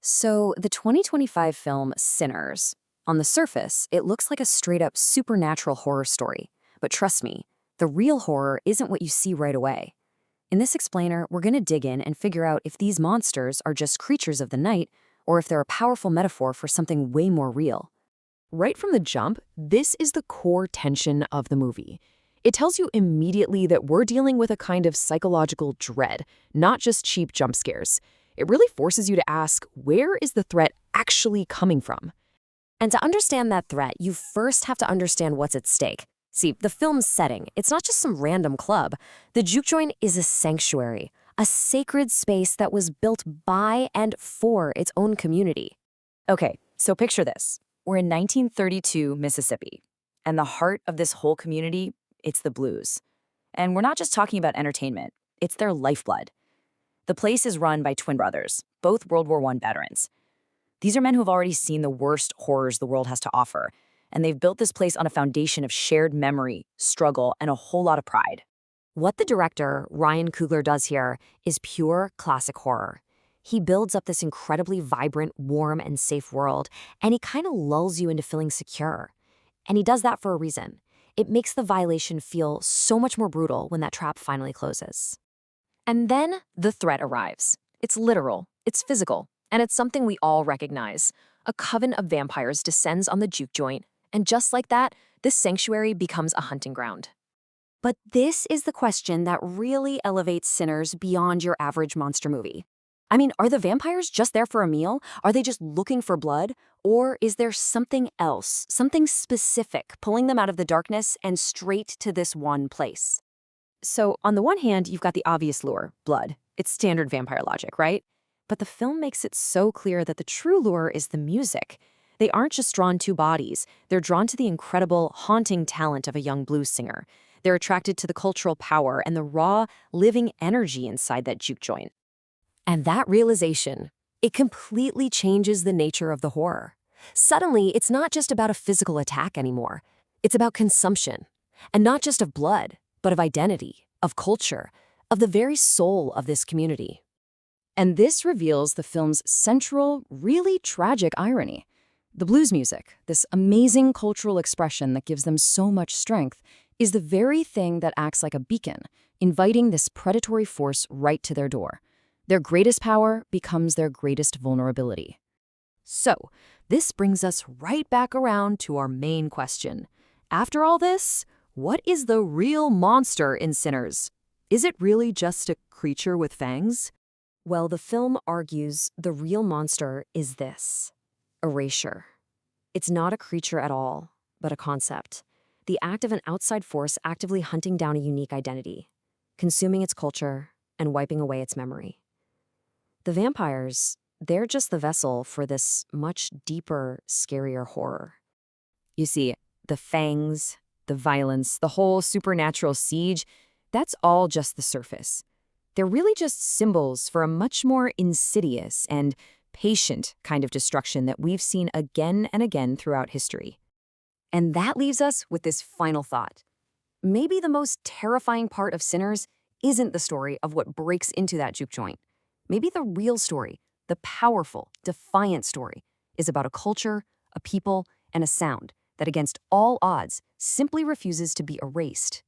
So, the 2025 film Sinners. On the surface, it looks like a straight up supernatural horror story. But trust me, the real horror isn't what you see right away. In this explainer, we're going to dig in and figure out if these monsters are just creatures of the night or if they're a powerful metaphor for something way more real. Right from the jump, this is the core tension of the movie. It tells you immediately that we're dealing with a kind of psychological dread, not just cheap jump scares. It really forces you to ask, where is the threat actually coming from? And to understand that threat, you first have to understand what's at stake. See, the film's setting, it's not just some random club. The juke joint is a sanctuary, a sacred space that was built by and for its own community. Okay, so picture this. We're in 1932 Mississippi, and the heart of this whole community, it's the blues. And we're not just talking about entertainment, it's their lifeblood. The place is run by twin brothers, both World War I veterans. These are men who have already seen the worst horrors the world has to offer, and they've built this place on a foundation of shared memory, struggle, and a whole lot of pride. What the director, Ryan Coogler, does here is pure classic horror. He builds up this incredibly vibrant, warm, and safe world, and he kind of lulls you into feeling secure. And he does that for a reason. It makes the violation feel so much more brutal when that trap finally closes. And then the threat arrives. It's literal, it's physical, and it's something we all recognize. A coven of vampires descends on the juke joint, and just like that, this sanctuary becomes a hunting ground. But this is the question that really elevates Sinners beyond your average monster movie. I mean, are the vampires just there for a meal? Are they just looking for blood? Or is there something else, something specific, pulling them out of the darkness and straight to this one place? So, on the one hand, you've got the obvious lure, blood. It's standard vampire logic, right? But the film makes it so clear that the true lure is the music. They aren't just drawn to bodies, they're drawn to the incredible, haunting talent of a young blues singer. They're attracted to the cultural power and the raw, living energy inside that juke joint. And that realization, it completely changes the nature of the horror. Suddenly, it's not just about a physical attack anymore. It's about consumption. And not just of blood, but of identity, of culture, of the very soul of this community. And this reveals the film's central, really tragic irony. The blues music, this amazing cultural expression that gives them so much strength, is the very thing that acts like a beacon, inviting this predatory force right to their door. Their greatest power becomes their greatest vulnerability. So, this brings us right back around to our main question. After all this, what is the real monster in Sinners? Is it really just a creature with fangs? Well, the film argues the real monster is this: erasure. It's not a creature at all, but a concept. The act of an outside force actively hunting down a unique identity, consuming its culture, and wiping away its memory. The vampires, they're just the vessel for this much deeper, scarier horror. You see, the fangs, the violence, the whole supernatural siege, that's all just the surface. They're really just symbols for a much more insidious and patient kind of destruction that we've seen again and again throughout history. And that leaves us with this final thought. Maybe the most terrifying part of Sinners isn't the story of what breaks into that juke joint. Maybe the real story, the powerful, defiant story, is about a culture, a people, and a sound that against all odds simply refuses to be erased.